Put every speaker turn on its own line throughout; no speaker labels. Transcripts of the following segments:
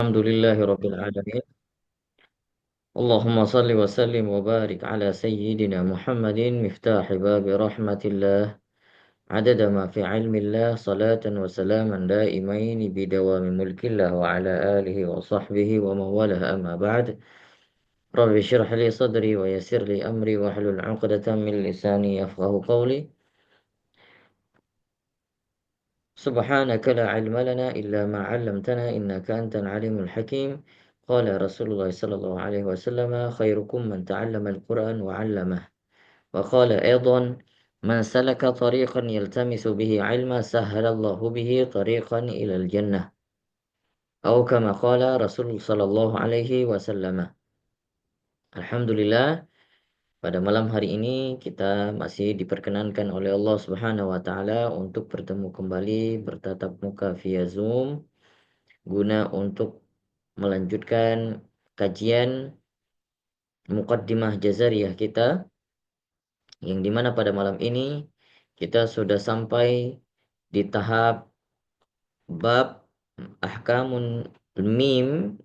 Alhamdulillahirabbil alamin. Allahumma salli wa sallim wa barik ala sayyidina Muhammadin miftahi babi rahmatillah adada ma fi ilmillah salatan wa salaman daimaini bidawami mulkillah wa ala alihi wa sahbihi wa mawalah amma ba'd. Rabbi syrah li sadri wa yassir li amri wa hlul 'uqdatam min lisani yafqahu qawli. Subhanaka la ilma lana illa ma 'allamtana innaka antal alimul hakim. Qala Rasulullah sallallahu alaihi wasallam khairukum man ta'allama al-Qur'an wa 'allamah. Wa qala aidan man salaka tariqan yaltamisu bihi 'ilma sahhalallahu bihi tariqan ilal jannah. Atau kama qala Rasul sallallahu alaihi wasallam. Alhamdulillah, pada malam hari ini kita masih diperkenankan oleh Allah Subhanahu wa taala untuk bertemu kembali bertatap muka via Zoom guna untuk melanjutkan kajian muqaddimah jazariyah kita, yang dimana pada malam ini kita sudah sampai di tahap bab ahkamun mim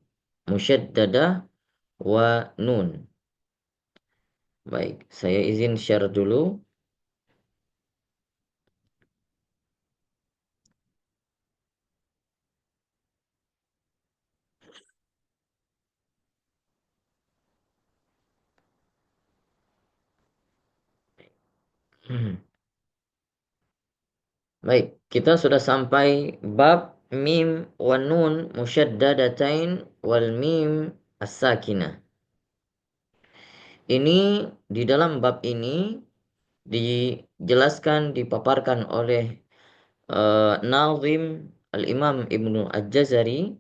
musyaddadah wa nun. Baik, saya izin share dulu. Baik, kita sudah sampai bab mim wa nun musyaddadatain wal mim as-sakinah. Ini di dalam bab ini dijelaskan, dipaparkan oleh Nazim Al-Imam Ibnu Al-Jazari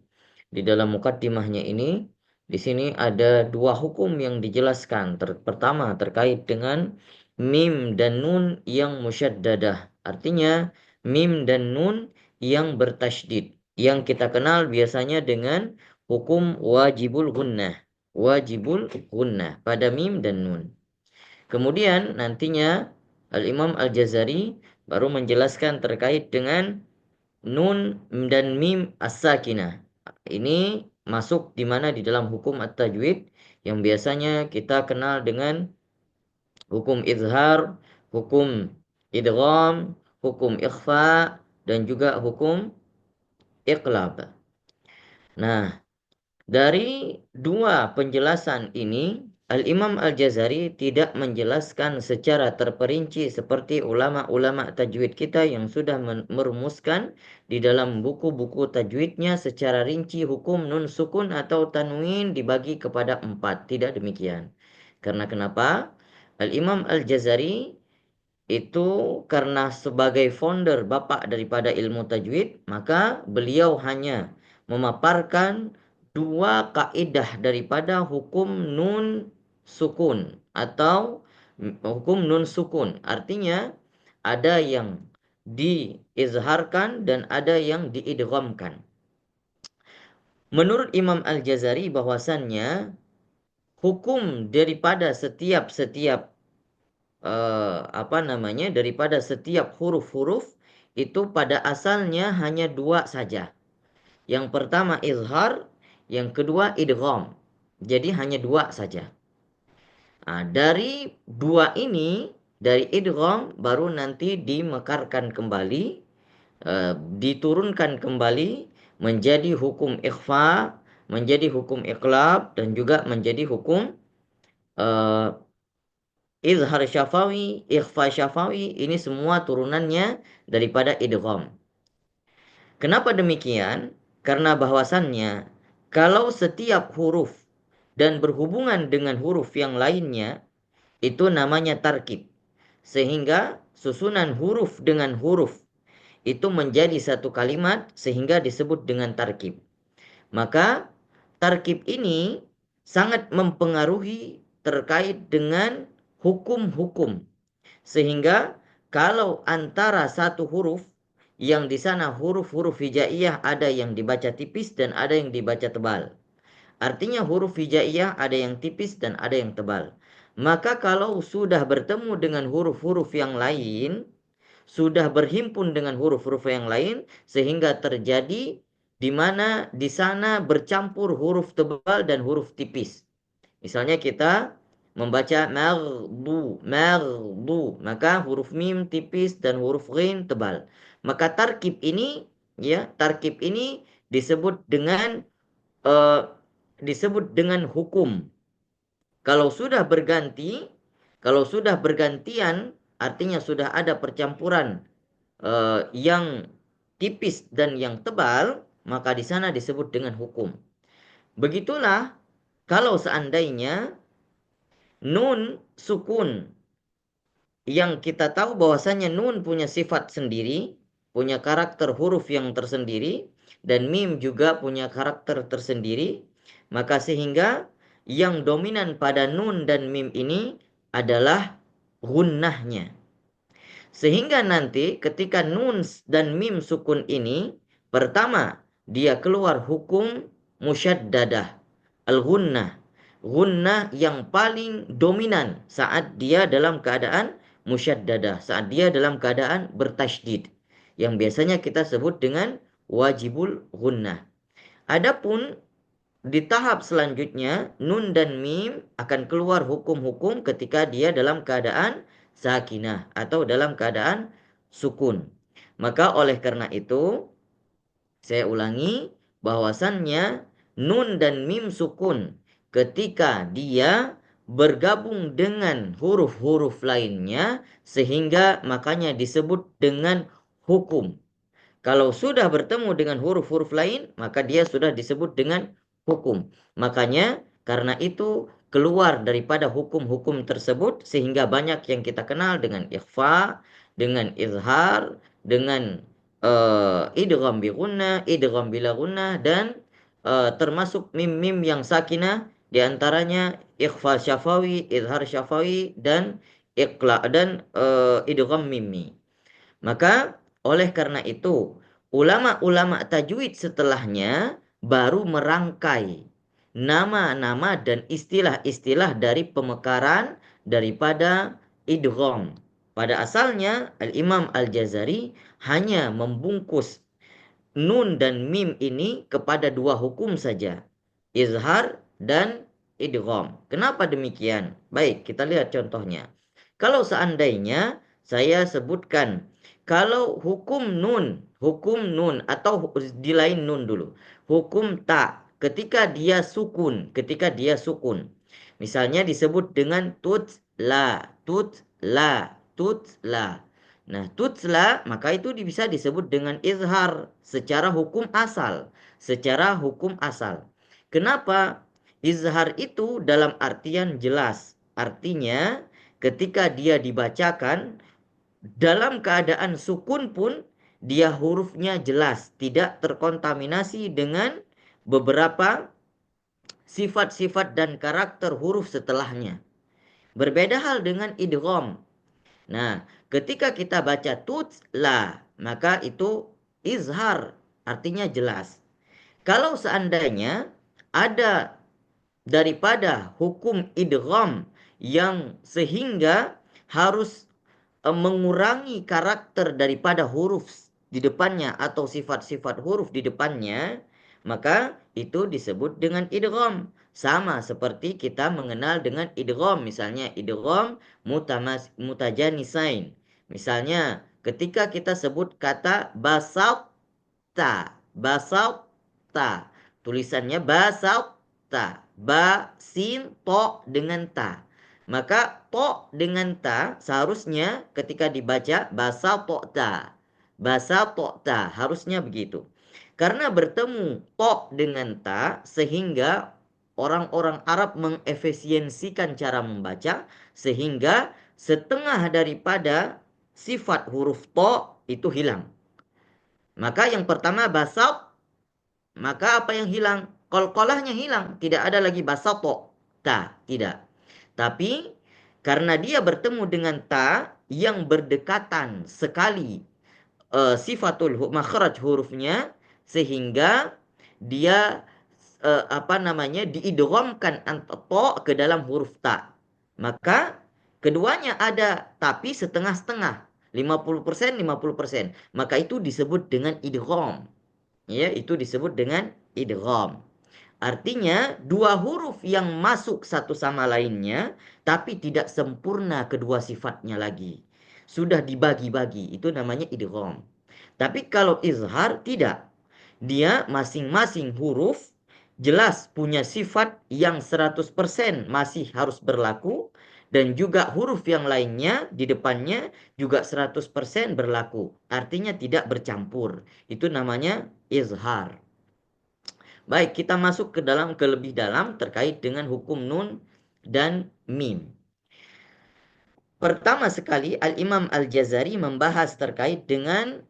di dalam mukaddimahnya ini. Di sini ada dua hukum yang dijelaskan. Pertama terkait dengan mim dan nun yang musyaddadah. Artinya mim dan nun yang bertasydid, yang kita kenal biasanya dengan hukum wajibul gunnah. Wajibul gunnah pada mim dan nun. Kemudian nantinya Al-Imam Al-Jazari baru menjelaskan terkait dengan nun dan mim as-sakinah. Ini masuk di mana di dalam hukum at-tajwid yang biasanya kita kenal dengan hukum izhar, hukum idgham, hukum ikhfa, dan juga hukum iqlab. Nah, dari dua penjelasan ini, Al-Imam Al-Jazari tidak menjelaskan secara terperinci seperti ulama-ulama tajwid kita yang sudah merumuskan di dalam buku-buku tajwidnya secara rinci hukum nun sukun atau tanwin dibagi kepada 4. Tidak demikian. Karena kenapa? Al-Imam Al-Jazari itu karena sebagai founder bapak daripada ilmu tajwid, maka beliau hanya memaparkan dua kaidah daripada hukum nun sukun atau hukum nun sukun. Artinya ada yang diizharkan dan ada yang diidghamkan. Menurut Imam Al-Jazari bahwasannya hukum daripada setiap daripada setiap huruf-huruf itu pada asalnya hanya dua saja. Yang pertama izhar, yang kedua idgham. Jadi hanya dua saja. Dari dua ini, dari idgham baru nanti dimekarkan kembali, diturunkan kembali menjadi hukum ikhfa, menjadi hukum iqlab, dan juga menjadi hukum izhar syafawi, ikhfa syafawi. Ini semua turunannya daripada idgham. Kenapa demikian? Karena bahwasannya kalau setiap huruf dan berhubungan dengan huruf yang lainnya itu namanya tarkib. Sehingga susunan huruf dengan huruf itu menjadi satu kalimat sehingga disebut dengan tarkib. Maka tarkib ini sangat mempengaruhi terkait dengan hukum-hukum. Sehingga kalau antara satu huruf yang di sana huruf-huruf hijaiyah ada yang dibaca tipis dan ada yang dibaca tebal. Artinya huruf hijaiyah ada yang tipis dan ada yang tebal. Maka kalau sudah bertemu dengan huruf-huruf yang lain, sudah berhimpun dengan huruf-huruf yang lain sehingga terjadi di mana di sana bercampur huruf tebal dan huruf tipis. Misalnya kita membaca merdu, maka huruf mim tipis dan huruf ghin tebal. Maka tarkib ini disebut dengan eh, hukum. Kalau sudah berganti, kalau sudah bergantian, artinya sudah ada percampuran yang tipis dan yang tebal, maka di sana disebut dengan hukum. Begitulah kalau seandainya nun sukun yang kita tahu bahwasanya nun punya sifat sendiri, punya karakter huruf yang tersendiri, dan mim juga punya karakter tersendiri, maka sehingga yang dominan pada nun dan mim ini adalah gunnahnya. Sehingga nanti ketika nun dan mim sukun ini, pertama dia keluar hukum musyaddadah, al-gunnah. Gunnah yang paling dominan saat dia dalam keadaan musyaddadah, saat dia dalam keadaan bertasydid. Yang biasanya kita sebut dengan wajibul gunnah. Adapun di tahap selanjutnya, nun dan mim akan keluar hukum-hukum ketika dia dalam keadaan sakinah atau dalam keadaan sukun. Maka oleh karena itu, saya ulangi bahwasannya nun dan mim sukun ketika dia bergabung dengan huruf-huruf lainnya sehingga makanya disebut dengan hukum. Kalau sudah bertemu dengan huruf-huruf lain, maka dia sudah disebut dengan hukum. Makanya karena itu keluar daripada hukum-hukum tersebut sehingga banyak yang kita kenal dengan ikhfa, dengan izhar, dengan idgham bi gunnah, idgham bila gunnah, dan termasuk mim-mim yang sakinah di antaranya ikhfa syafawi, izhar syafawi, dan iqla dan idgham mimmi. Maka oleh karena itu, ulama-ulama tajwid setelahnya baru merangkai nama-nama dan istilah-istilah dari pemekaran daripada idgham. Pada asalnya Al-Imam Al-Jazari hanya membungkus nun dan mim ini kepada dua hukum saja, izhar dan idgham. Kenapa demikian? Baik, kita lihat contohnya. Kalau seandainya saya sebutkan, kalau hukum nun atau di lain nun dulu, hukum ta ketika dia sukun. Misalnya disebut dengan tutla, tutla, tutla. Nah, tutsla maka itu bisa disebut dengan izhar secara hukum asal. Secara hukum asal. Kenapa? Izhar itu dalam artian jelas. Artinya ketika dia dibacakan dalam keadaan sukun pun dia hurufnya jelas, tidak terkontaminasi dengan beberapa sifat-sifat dan karakter huruf setelahnya. Berbeda hal dengan idgham. Nah, ketika kita baca tutla, maka itu izhar, artinya jelas. Kalau seandainya ada daripada hukum idgham yang sehingga harus mengurangi karakter daripada huruf di depannya atau sifat-sifat huruf di depannya, maka itu disebut dengan idgham. Sama seperti kita mengenal dengan idgham, misalnya idgham mutajanisain. Misalnya ketika kita sebut kata basauta, tulisannya basauta, ba sin to dengan ta. Maka to dengan ta seharusnya ketika dibaca basatota harusnya begitu. Karena bertemu to dengan ta sehingga orang-orang Arab mengefisiensikan cara membaca sehingga setengah daripada sifat huruf to itu hilang. Maka yang pertama basat, maka apa yang hilang? Qalqalahnya hilang, tidak ada lagi basato. Ta, tidak. Tapi karena dia bertemu dengan ta yang berdekatan sekali sifatul makhraj hurufnya sehingga dia diidghamkan to ke dalam huruf ta. Maka keduanya ada tapi setengah-setengah, 50% 50%. Maka itu disebut dengan idgham. Ya, itu disebut dengan idgham. Artinya dua huruf yang masuk satu sama lainnya tapi tidak sempurna kedua sifatnya lagi. Sudah dibagi-bagi, itu namanya idgham. Tapi kalau izhar tidak. Dia masing-masing huruf jelas punya sifat yang 100% masih harus berlaku dan juga huruf yang lainnya di depannya juga 100% berlaku. Artinya tidak bercampur. Itu namanya izhar. Baik, kita masuk ke lebih dalam terkait dengan hukum nun dan mim. Pertama sekali Al-Imam Al-Jazari membahas terkait dengan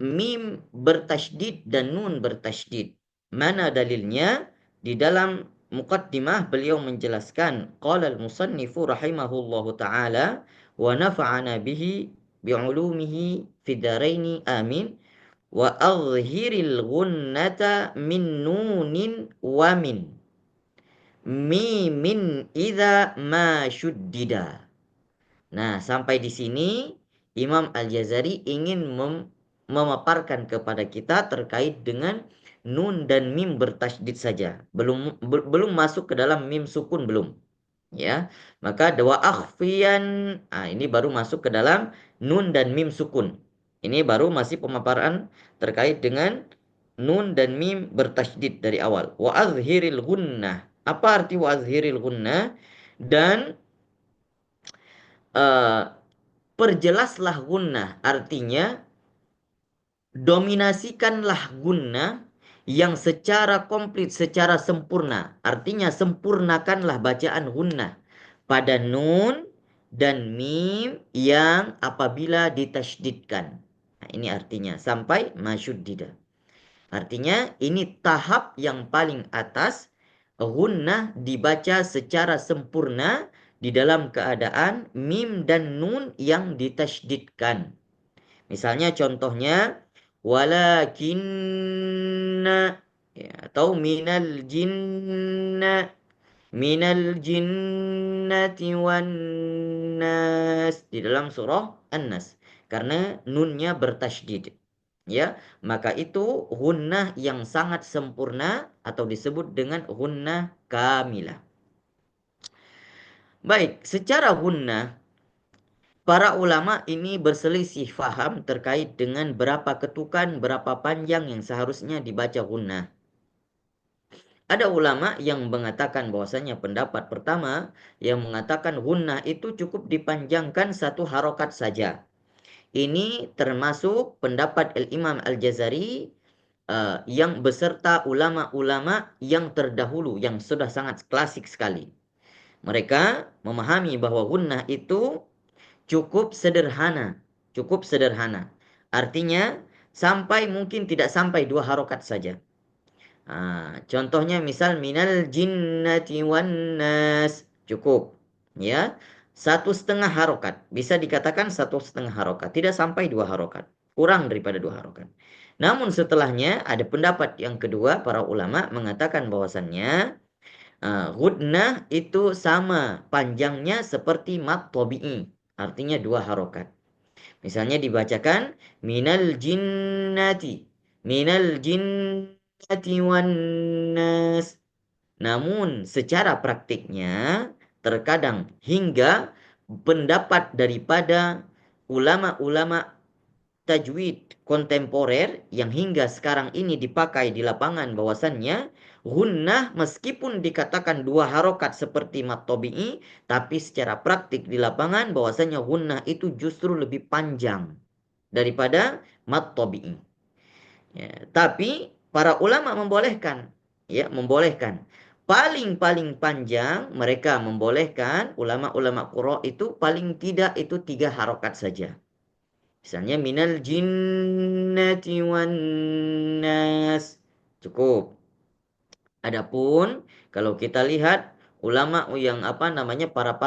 mim bertasydid dan nun bertasydid. Mana dalilnya? Di dalam muqaddimah beliau menjelaskan qala al-musannifu rahimahullahu taala wa nafa'ana bihi bi'ulumihi fid dharaini amin wa adhhiril ghunnata min nunin wa min mimin idza ma syuddida. Nah, sampai di sini Imam Al-Jazari ingin memaparkan kepada kita terkait dengan nun dan mim bertasydid saja. Belum masuk ke dalam mim sukun belum. Ya. Maka wa akhfiyan, ini baru masuk ke dalam nun dan mim sukun. Ini baru masih pemaparan terkait dengan nun dan mim bertasydid dari awal. Wa azhiril gunnah. Apa arti wa azhiril gunnah? Dan uh, perjelaslah gunnah, artinya dominasikanlah gunnah yang secara komplit, secara sempurna. Artinya sempurnakanlah bacaan gunnah pada nun dan mim yang apabila ditasydidkan. Nah, ini artinya sampai masyuddida. Artinya ini tahap yang paling atas, gunnah dibaca secara sempurna di dalam keadaan mim dan nun yang ditasydidkan. Misalnya contohnya walakinna, ya, atau minal jinnati wan nas di dalam surah An-Nas karena nunnya bertasydid. Ya, maka itu gunnah yang sangat sempurna atau disebut dengan gunnah kamilah. Baik, secara gunnah para ulama ini berselisih faham terkait dengan berapa ketukan, berapa panjang yang seharusnya dibaca gunnah. Ada ulama yang mengatakan bahwasanya pendapat pertama yang mengatakan gunnah itu cukup dipanjangkan satu harokat saja. Ini termasuk pendapat Al-Imam Al-Jazari yang beserta ulama-ulama yang terdahulu yang sudah sangat klasik sekali. Mereka memahami bahwa gunnah itu cukup sederhana, cukup sederhana. Artinya mungkin tidak sampai dua harokat saja. Contohnya misal minal jinnati wan nas, cukup, ya, 1,5 harokat, bisa dikatakan 1,5 harokat, tidak sampai 2 harokat, kurang daripada 2 harokat. Namun setelahnya ada pendapat yang kedua, para ulama mengatakan bahwasannya gunnah itu sama panjangnya seperti mat tabi'i, artinya 2 harokat. Misalnya dibacakan minal jinnati wan nas. Namun secara praktiknya terkadang hingga pendapat daripada ulama-ulama tajwid kontemporer yang hingga sekarang ini dipakai di lapangan bahwasannya gunnah meskipun dikatakan 2 harokat seperti mat tabi'i, tapi secara praktik di lapangan bahwasannya gunnah itu justru lebih panjang daripada mat tabi'i. Ya, tapi para ulama membolehkan, ya, membolehkan. Paling panjang mereka membolehkan, ulama-ulama qura itu paling tidak itu 3 harokat saja. Misalnya minal jinnati wan nas, cukup. Adapun kalau kita lihat ulama yang para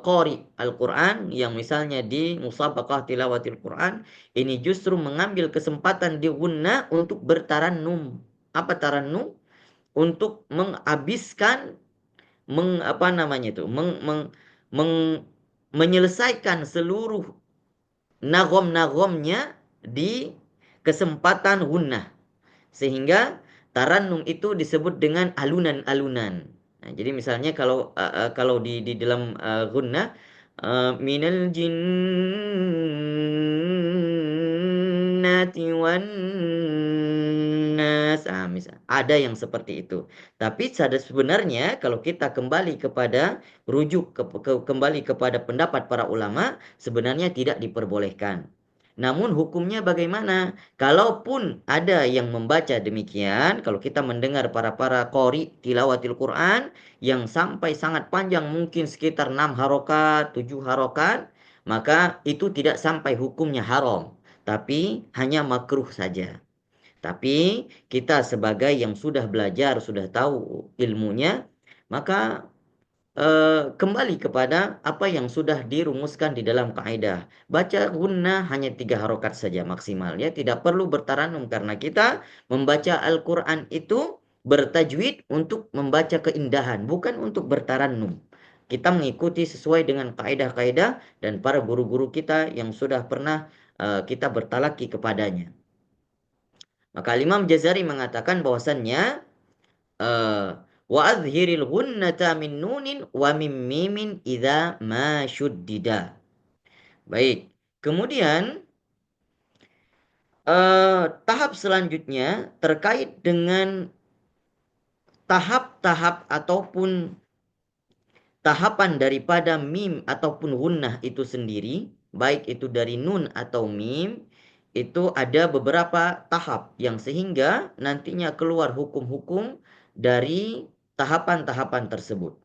qari Al-Quran yang misalnya di musabaqah tilawatil Quran, ini justru mengambil kesempatan di gunnah untuk bertarannum. Apa tarannum? Untuk menghabiskan menyelesaikan seluruh nagom-nagomnya di kesempatan gunnah. Sehingga tarannum itu disebut dengan alunan-alunan. Nah, jadi misalnya kalau di dalam gunnah minal jinnati wan nas. Misal ada yang seperti itu. Tapi sebenarnya kalau kita kembali kepada kembali kepada pendapat para ulama, sebenarnya tidak diperbolehkan. Namun hukumnya bagaimana? Kalaupun ada yang membaca demikian, kalau kita mendengar para qori tilawatil Quran yang sampai sangat panjang, mungkin sekitar 6 harokat, 7 harokat, maka itu tidak sampai hukumnya haram, tapi hanya makruh saja. Tapi kita sebagai yang sudah belajar, sudah tahu ilmunya, maka kembali kepada apa yang sudah dirumuskan di dalam kaidah. Baca gunnah hanya 3 harokat saja maksimal, ya, tidak perlu bertaranum karena kita membaca Al-Quran itu bertajwid untuk membaca keindahan, bukan untuk bertaranum. Kita mengikuti sesuai dengan kaidah-kaidah dan para guru-guru kita yang sudah pernah kita bertalaki kepadanya. Maka Imam Jazari mengatakan bahwasannya wa adhiril gunnata min nunin wa min mimin idza ma syuddida. Baik. Kemudian tahap selanjutnya terkait dengan tahap-tahap ataupun tahapan daripada mim ataupun gunnah itu sendiri, baik itu dari nun atau mim, itu ada beberapa tahap yang sehingga nantinya keluar hukum-hukum dari tahapan-tahapan tersebut.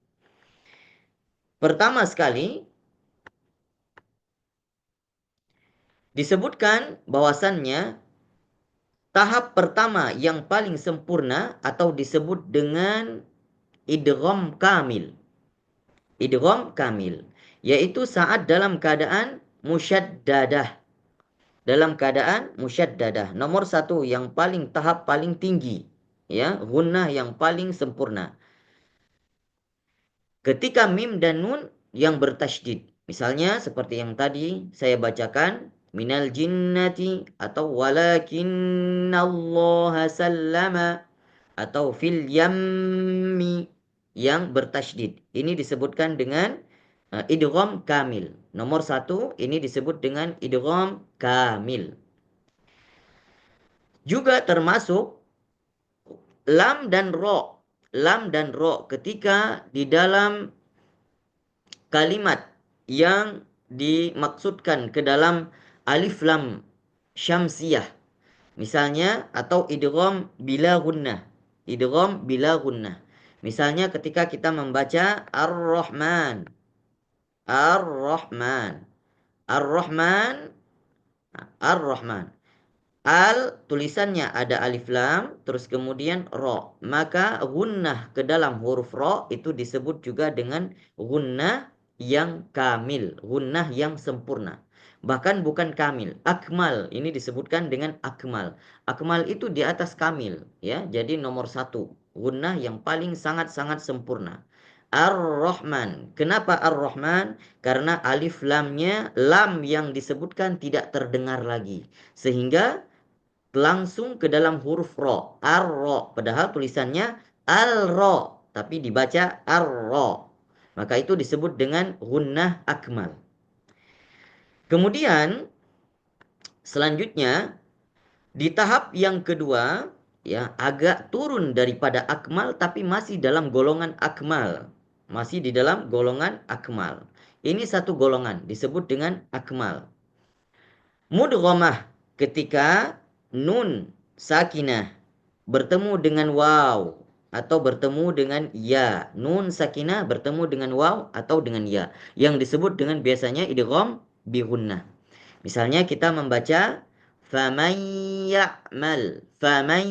Pertama sekali, disebutkan bahwasannya tahap pertama yang paling sempurna atau disebut dengan idgham kamil. Idgham kamil, yaitu saat dalam keadaan musyaddadah. Dalam keadaan musyaddadah. Nomor satu, yang paling tahap paling tinggi. Ya, gunnah yang paling sempurna. Ketika mim dan nun yang bertasydid. Misalnya seperti yang tadi saya bacakan, minal jinnati atau walakinallaha sallama atau fil yammi yang bertasydid. Ini disebutkan dengan idgham kamil. Nomor satu ini disebut dengan idgham kamil. Juga termasuk lam dan ro. Lam dan ro ketika di dalam kalimat yang dimaksudkan ke dalam alif lam syamsiyah. Misalnya atau idgham bila gunnah. Idgham bila gunnah. Misalnya ketika kita membaca Ar-Rahman. Ar-Rahman. Ar-Rahman. Ar-Rahman. Al tulisannya ada alif lam, terus kemudian ro. Maka gunnah ke dalam huruf ro itu disebut juga dengan gunnah yang kamil, gunnah yang sempurna. Bahkan bukan kamil, akmal. Ini disebutkan dengan akmal. Akmal itu di atas kamil, ya. Jadi nomor satu, gunnah yang paling sangat-sangat sempurna. Ar-Rahman. Kenapa Ar-Rahman? Karena alif lamnya, lam yang disebutkan tidak terdengar lagi. Sehingga langsung ke dalam huruf ro, ar-ro, padahal tulisannya al-ro, tapi dibaca ar-ro. Maka itu disebut dengan gunnah akmal. Kemudian selanjutnya di tahap yang kedua, ya, agak turun daripada akmal tapi masih dalam golongan akmal. Masih di dalam golongan akmal. Ini satu golongan disebut dengan akmal. Mudghamah ketika nun sakinah bertemu dengan waw atau bertemu dengan ya. Nun sakinah bertemu dengan waw atau dengan ya. Yang disebut dengan biasanya idgham bi gunnah. Misalnya kita membaca faman ya'mal, faman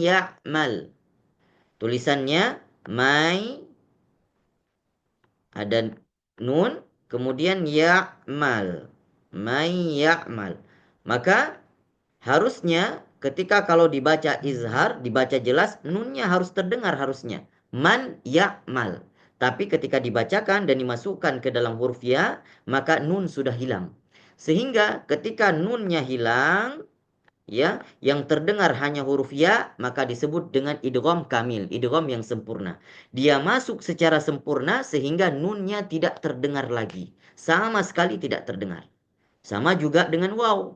ya'mal. Tulisannya may ada nun kemudian ya'mal. May ya'mal. Maka harusnya ketika kalau dibaca izhar, dibaca jelas, nunnya harus terdengar harusnya. Man ya'mal. Tapi ketika dibacakan dan dimasukkan ke dalam huruf ya, maka nun sudah hilang. Sehingga ketika nunnya hilang, ya, yang terdengar hanya huruf ya, maka disebut dengan idgham kamil, idgham yang sempurna. Dia masuk secara sempurna sehingga nunnya tidak terdengar lagi, sama sekali tidak terdengar. Sama juga dengan waw.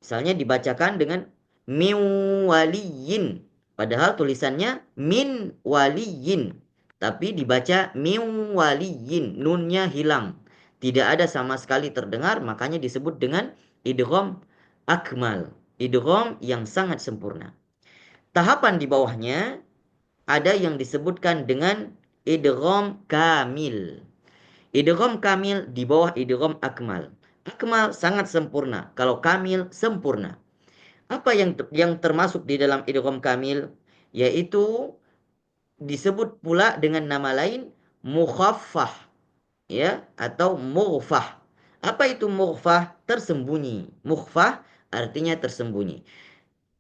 Misalnya dibacakan dengan min waliyin. Padahal tulisannya min waliyin. Tapi dibaca min waliyin. Nunnya hilang. Tidak ada sama sekali terdengar. Makanya disebut dengan idgham akmal. Idgham yang sangat sempurna. Tahapan di bawahnya ada yang disebutkan dengan idgham kamil. Idgham kamil di bawah idgham akmal. Akmal sangat sempurna. Kalau kamil sempurna. Apa yang termasuk di dalam idgham kamil? Yaitu disebut pula dengan nama lain mukhaffah, ya, atau mughfah. Apa itu mughfah? Tersembunyi. Mukhfah artinya tersembunyi.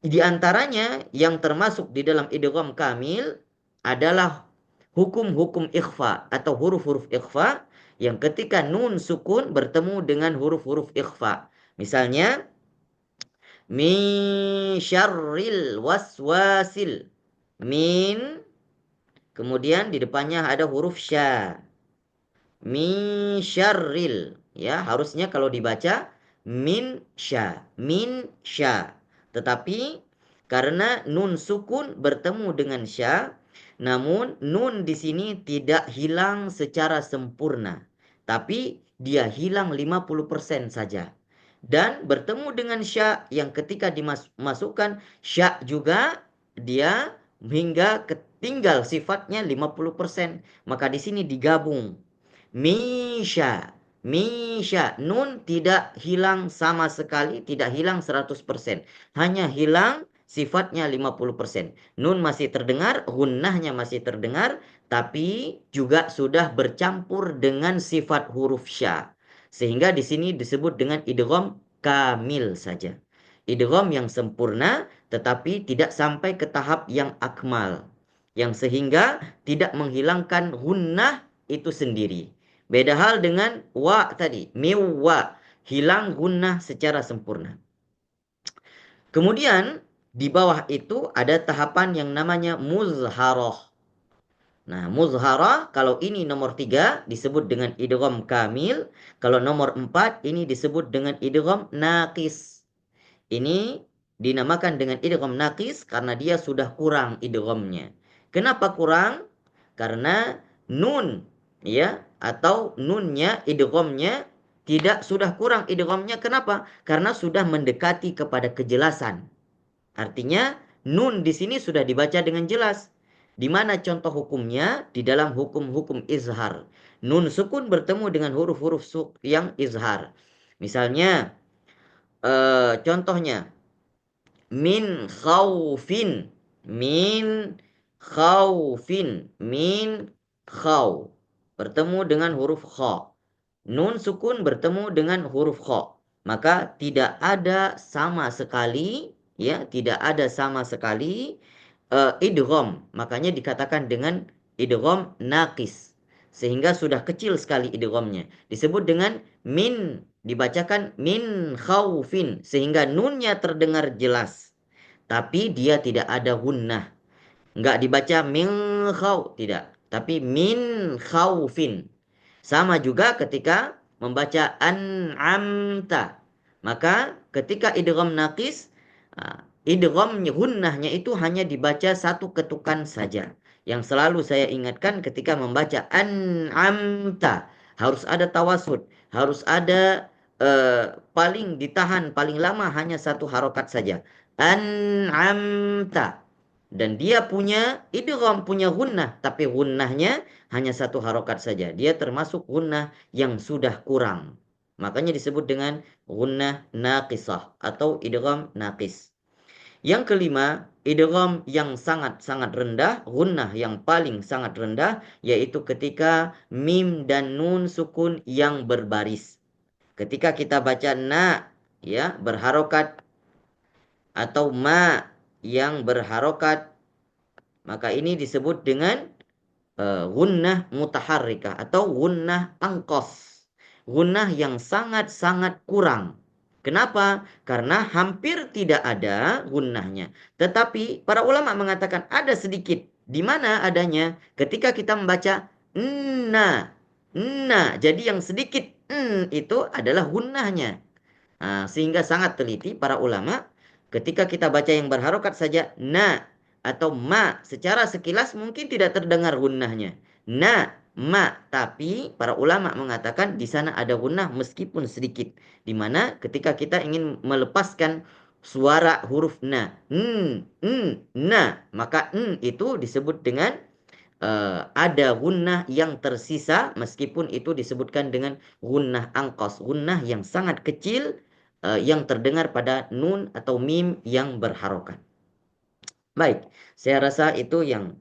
Di antaranya yang termasuk di dalam idgham kamil adalah hukum-hukum ikhfa atau huruf-huruf ikhfa yang ketika nun sukun bertemu dengan huruf-huruf ikhfa. Misalnya min syarril waswasil. Min, kemudian di depannya ada huruf sya. Min syarril. Ya, harusnya kalau dibaca min sya. Min sya. Tetapi karena nun sukun bertemu dengan sya, namun nun di sini tidak hilang secara sempurna. Tapi dia hilang 50% saja. Dan bertemu dengan sya yang ketika dimasukkan sya juga dia hingga ketinggal sifatnya 50%. Maka di sini digabung Misha. Misha. Nun tidak hilang sama sekali. Tidak hilang 100%. Hanya hilang sifatnya 50%. Nun masih terdengar. Gunnahnya masih terdengar. Tapi juga sudah bercampur dengan sifat huruf sya. Sehingga di sini disebut dengan idgham kamil saja. Idgham yang sempurna tetapi tidak sampai ke tahap yang akmal. Yang sehingga tidak menghilangkan gunnah itu sendiri. Beda hal dengan wa tadi, miwa, hilang gunnah secara sempurna. Kemudian di bawah itu ada tahapan yang namanya muzharah. Nah, muzharah kalau ini nomor 3 disebut dengan idgham kamil, kalau nomor 4 ini disebut dengan idgham naqis. Ini dinamakan dengan idgham naqis karena dia sudah kurang idghamnya. Kenapa kurang? Karena nun, ya, atau nunnya idghamnya tidak sudah kurang idghamnya. Kenapa? Karena sudah mendekati kepada kejelasan. Artinya nun di sini sudah dibaca dengan jelas. Di mana contoh hukumnya? Di dalam hukum-hukum izhar. Nun sukun bertemu dengan huruf-huruf yang izhar. Misalnya, contohnya min khaufin, min khaufin, min khaw bertemu dengan huruf kha. Nun sukun bertemu dengan huruf kha. Maka tidak ada sama sekali, ya, tidak ada sama sekali idgham. Makanya dikatakan dengan idgham naqis. Sehingga sudah kecil sekali idghamnya. Disebut dengan min, dibacakan min khaufin sehingga nunnya terdengar jelas. Tapi dia tidak ada gunnah. Enggak dibaca min khaw, tidak. Tapi min khaufin. Sama juga ketika membaca an'amta. Maka ketika idgham naqis, idgham gunnahnya itu hanya dibaca satu ketukan saja. Yang selalu saya ingatkan ketika membaca an'amta, harus ada tawasud, harus ada paling ditahan paling lama hanya satu harokat saja. An'amta. Dan dia punya idgham, punya gunnah, tapi gunnahnya hanya satu harokat saja. Dia termasuk gunnah yang sudah kurang. Makanya disebut dengan gunnah naqisah atau idgham naqis. Yang kelima, idgham yang sangat-sangat rendah, gunnah yang paling sangat rendah, yaitu ketika mim dan nun sukun yang berbaris. Ketika kita baca na, ya, berharokat, atau ma yang berharokat, maka ini disebut dengan gunnah mutaharrikah atau gunnah angkos. Gunnah yang sangat-sangat kurang. Kenapa? Karena hampir tidak ada gunnahnya. Tetapi para ulama mengatakan ada sedikit. Di mana adanya? Ketika kita membaca na, na. Jadi yang sedikit itu adalah gunnahnya. Sehingga sangat teliti para ulama ketika kita baca yang berharokat saja na atau ma secara sekilas mungkin tidak terdengar gunnahnya. Na, ma, tapi para ulama mengatakan di sana ada gunnah meskipun sedikit. Di mana ketika kita ingin melepaskan suara huruf na, na, maka itu disebut dengan ada gunnah yang tersisa meskipun itu disebutkan dengan gunnah angkos, gunnah yang sangat kecil yang terdengar pada nun atau mim yang berharokat. Baik, saya rasa itu yang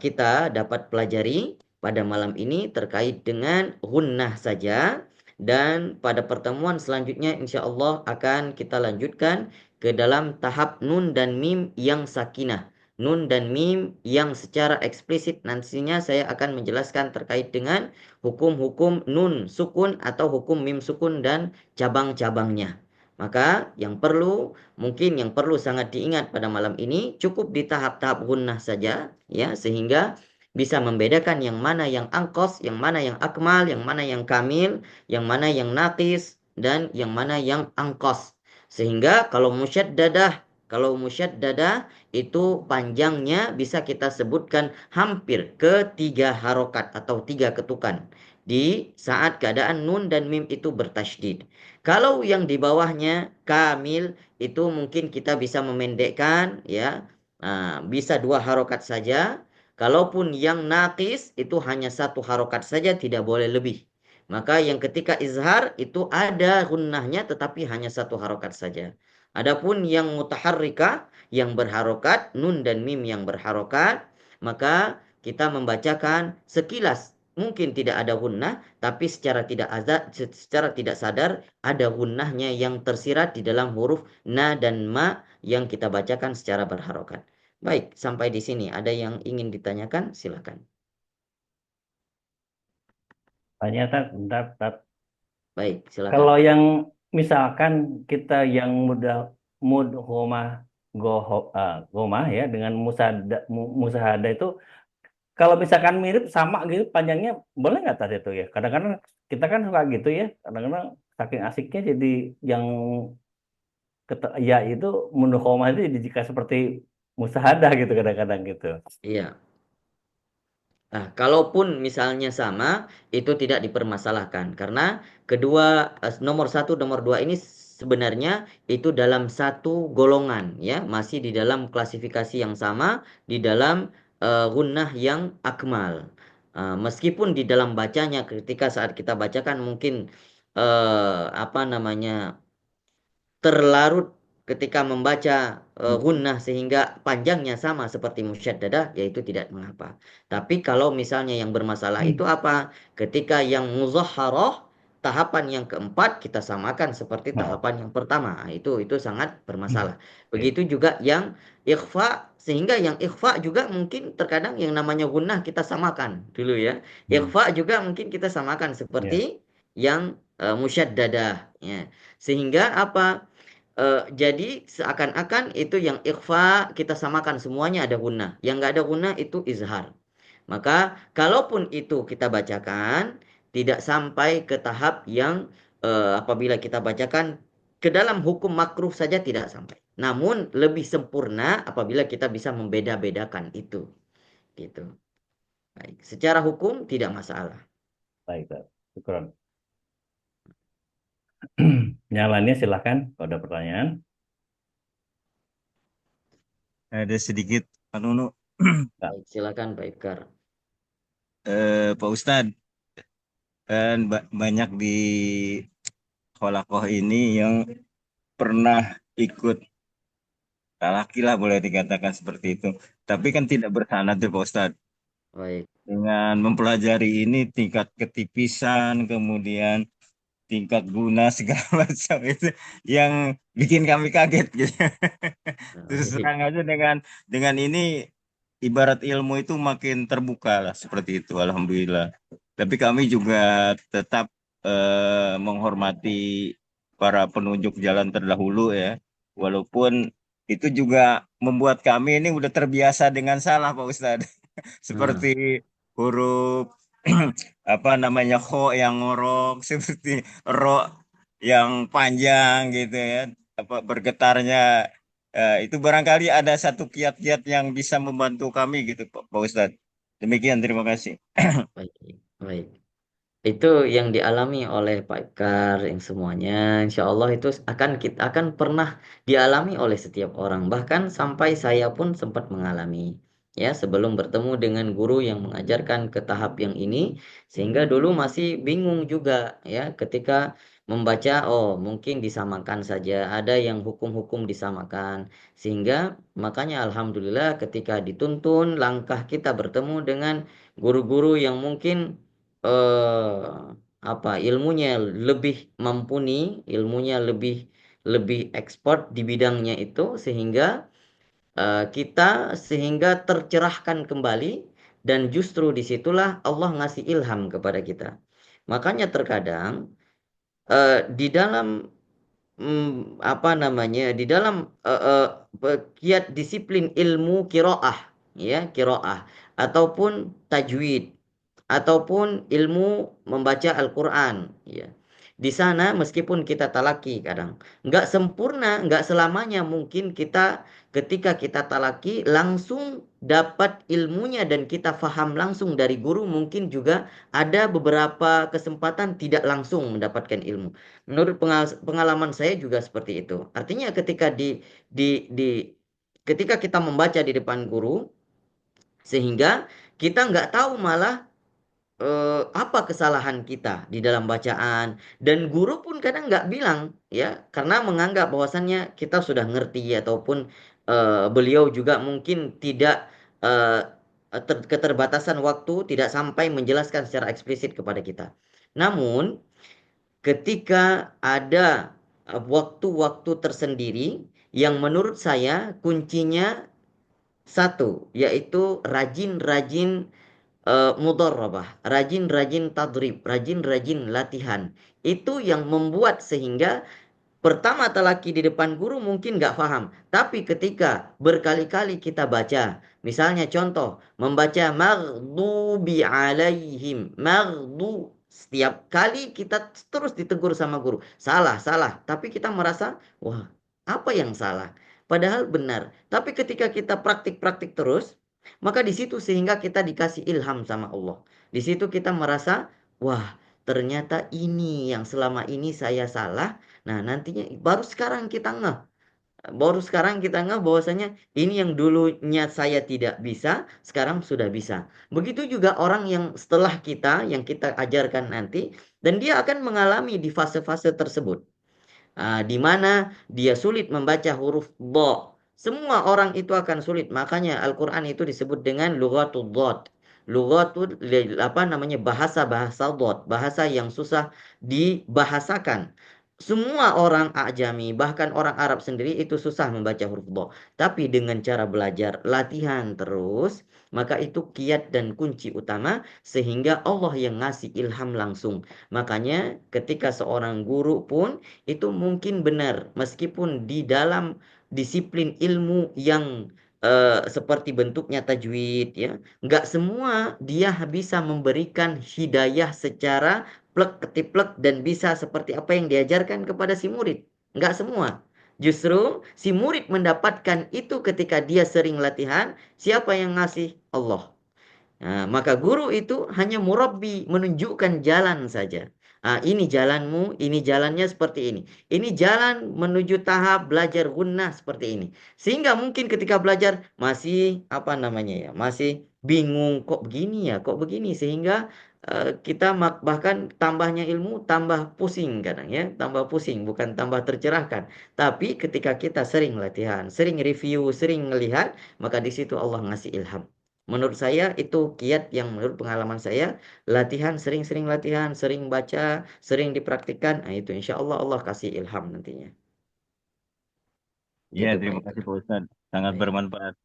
kita dapat pelajari pada malam ini terkait dengan gunnah saja. Dan pada pertemuan selanjutnya insya Allah akan kita lanjutkan ke dalam tahap nun dan mim yang sakinah. Nun dan mim yang secara eksplisit nantinya saya akan menjelaskan terkait dengan hukum-hukum nun sukun atau hukum mim sukun dan cabang-cabangnya. Maka mungkin yang perlu sangat diingat pada malam ini cukup di tahap-tahap gunnah saja ya sehingga bisa membedakan yang mana yang angkos, yang mana yang akmal, yang mana yang kamil, yang mana yang naqis dan yang mana yang angkos. Sehingga kalau musyaddadah itu panjangnya bisa kita sebutkan hampir ke 3 harokat atau 3 ketukan di saat keadaan nun dan mim itu bertasydid. Kalau yang di bawahnya kamil itu mungkin kita bisa memendekkan ya. Bisa 2 harokat saja. Kalaupun yang naqis itu hanya 1 harokat saja, tidak boleh lebih. Maka yang ketika izhar itu ada gunnahnya tetapi hanya 1 harokat saja. Adapun yang mutaharrika yang berharokat, nun dan mim yang berharokat, maka kita membacakan sekilas mungkin tidak ada gunnah, tapi secara tidak sadar ada gunnahnya yang tersirat di dalam huruf na dan ma yang kita bacakan secara berharokat. Baik, sampai di sini. Ada yang ingin ditanyakan? Silakan.
Tanya tak, bentar, bentar.
Baik, silakan.
Kalau yang misalkan kita yang mudah mudhomah gomah ya dengan musahada itu kalau misalkan mirip sama gitu panjangnya boleh nggak tadi itu ya? Kadang-kadang kita kan suka gitu ya. Kadang-kadang saking asiknya jadi yang ya itu mudhomah itu jadi jika seperti musahadah gitu kadang-kadang gitu.
Iya. Nah, kalaupun misalnya sama, itu tidak dipermasalahkan karena nomor 1, nomor 2 ini sebenarnya itu dalam satu golongan ya, masih di dalam klasifikasi yang sama di dalam gunnah yang akmal. Meskipun di dalam bacanya ketika saat kita bacakan mungkin apa namanya terlarut ketika membaca gunnah sehingga panjangnya sama seperti musyaddadah, yaitu tidak mengapa. Tapi kalau misalnya yang bermasalah itu apa? Ketika yang muzahharah tahapan yang keempat kita samakan seperti
Oh,
tahapan yang pertama. Itu sangat bermasalah.
oke.
Begitu juga yang ikhfa sehingga yang ikhfa juga mungkin terkadang yang namanya gunnah kita samakan dulu ya.
Hmm,
Ikhfa juga mungkin kita samakan
ya,
seperti yang musyaddadah ya. Sehingga apa? Jadi seakan-akan itu yang ikhfa kita samakan semuanya ada gunnah. Yang nggak ada gunnah itu izhar. Maka kalaupun itu kita bacakan tidak sampai ke tahap yang apabila kita bacakan ke dalam hukum makruh saja tidak sampai. Namun lebih sempurna apabila kita bisa membeda-bedakan itu. Gitu. Baik. Secara hukum tidak masalah.
baik, Pak. Syukron. Nyalanya silahkan kalau ada pertanyaan.
Ada sedikit Pak Nunu.
Kak.
Baik, silakan Pak Ibkar.
Pak Ustadz, kan banyak di Holakoh ini yang pernah ikut talaki lah boleh dikatakan seperti itu. Tapi kan tidak bersanad tuh Pak Ustadz.
Baik.
Dengan mempelajari ini tingkat ketipisan, kemudian tingkat guna segala macam itu yang bikin kami kaget gitu. Terus
Baik.
terang aja dengan ini ibarat ilmu itu makin terbuka lah seperti itu, alhamdulillah. Tapi kami juga tetap menghormati para penunjuk jalan terdahulu ya. Walaupun itu juga membuat kami ini udah terbiasa dengan salah Pak Ustadz. Seperti
Nah,
huruf apa namanya ho yang ngorok, seperti ro yang panjang gitu ya. Apa bergetarnya itu barangkali ada satu kiat-kiat yang bisa membantu kami gitu Pak Ustadz. Demikian, terima kasih.
baik, baik. Itu yang dialami oleh Pak Ikar yang semuanya, insya Allah itu akan pernah dialami oleh setiap orang. Bahkan sampai saya pun sempat mengalami. Ya, sebelum bertemu dengan guru yang mengajarkan ke tahap yang ini, sehingga dulu masih bingung juga ya ketika membaca, oh mungkin disamakan saja, ada yang hukum-hukum disamakan. Sehingga makanya Alhamdulillah ketika dituntun langkah kita bertemu dengan guru-guru yang mungkin ilmunya lebih mumpuni, ilmunya lebih lebih ekspor di bidangnya itu sehingga tercerahkan kembali dan justru disitulah Allah ngasih ilham kepada kita. Makanya terkadang di dalam di dalam kiat disiplin ilmu kiroah, ya kiroah ataupun tajwid ataupun ilmu membaca Al-Quran, ya. Di sana meskipun kita talaki kadang nggak sempurna, nggak selamanya mungkin kita ketika kita talaki langsung dapat ilmunya dan kita faham langsung dari guru, mungkin juga ada beberapa kesempatan tidak langsung mendapatkan ilmu. Menurut pengalaman saya juga seperti itu. Artinya di ketika kita membaca di depan guru sehingga kita nggak tahu malah apa kesalahan kita di dalam bacaan, dan guru pun kadang nggak bilang ya karena menganggap bahwasannya kita sudah ngerti ataupun beliau juga mungkin tidak eh, keterbatasan waktu tidak sampai menjelaskan secara eksplisit kepada kita. Namun ketika ada waktu-waktu tersendiri yang menurut saya kuncinya satu, yaitu rajin-rajin mudharabah, rajin-rajin tadrib, rajin-rajin latihan. Itu yang membuat sehingga pertama talaki di depan guru mungkin nggak paham. Tapi ketika berkali-kali kita baca, misalnya contoh, membaca maghdubi alaihim, setiap kali kita terus ditegur sama guru. Salah, salah. Tapi kita merasa, wah, apa yang salah? Padahal benar. Tapi ketika kita praktik-praktik terus, maka di situ sehingga kita dikasih ilham sama Allah. Di situ kita merasa, wah, ternyata ini yang selama ini saya salah. Nah, nantinya baru sekarang kita ngeh bahwasanya ini yang dulunya saya tidak bisa, sekarang sudah bisa. Begitu juga orang yang setelah kita, yang kita ajarkan nanti, dan dia akan mengalami di fase-fase tersebut. Di mana dia sulit membaca huruf dha. Semua orang itu akan sulit. Makanya Al-Quran itu disebut dengan lughatul dhad. Lughatul bahasa-bahasa dhad, bahasa yang susah dibahasakan. Semua orang ajami, bahkan orang Arab sendiri itu susah membaca huruf dha. Tapi dengan cara belajar, latihan terus, maka itu kiat dan kunci utama sehingga Allah yang ngasih ilham langsung. Makanya ketika seorang guru pun itu mungkin benar meskipun di dalam disiplin ilmu yang seperti bentuknya tajwid ya nggak semua dia bisa memberikan hidayah secara plek ketiplek dan bisa seperti apa yang diajarkan kepada si murid, nggak semua. Justru si murid mendapatkan itu ketika dia sering latihan. Siapa yang ngasih? Allah. Nah, maka guru itu hanya murabbi, menunjukkan jalan saja. Ini jalanmu, ini jalannya seperti ini. Ini jalan menuju tahap belajar gunnah seperti ini. Sehingga mungkin ketika belajar masih masih bingung kok begini ya, kok begini sehingga kita bahkan tambahnya ilmu tambah pusing kadang ya, tambah pusing bukan tambah tercerahkan. Tapi ketika kita sering latihan, sering review, sering melihat, maka di situ Allah ngasih ilham. Menurut saya itu kiat yang menurut pengalaman saya, latihan, sering-sering latihan, sering baca, sering dipraktikkan, nah itu insya Allah Allah kasih ilham nantinya.
Ya,
Gitu Pak
terima
Eka.
kasih Pak Ustadz. Sangat
Baik.
bermanfaat.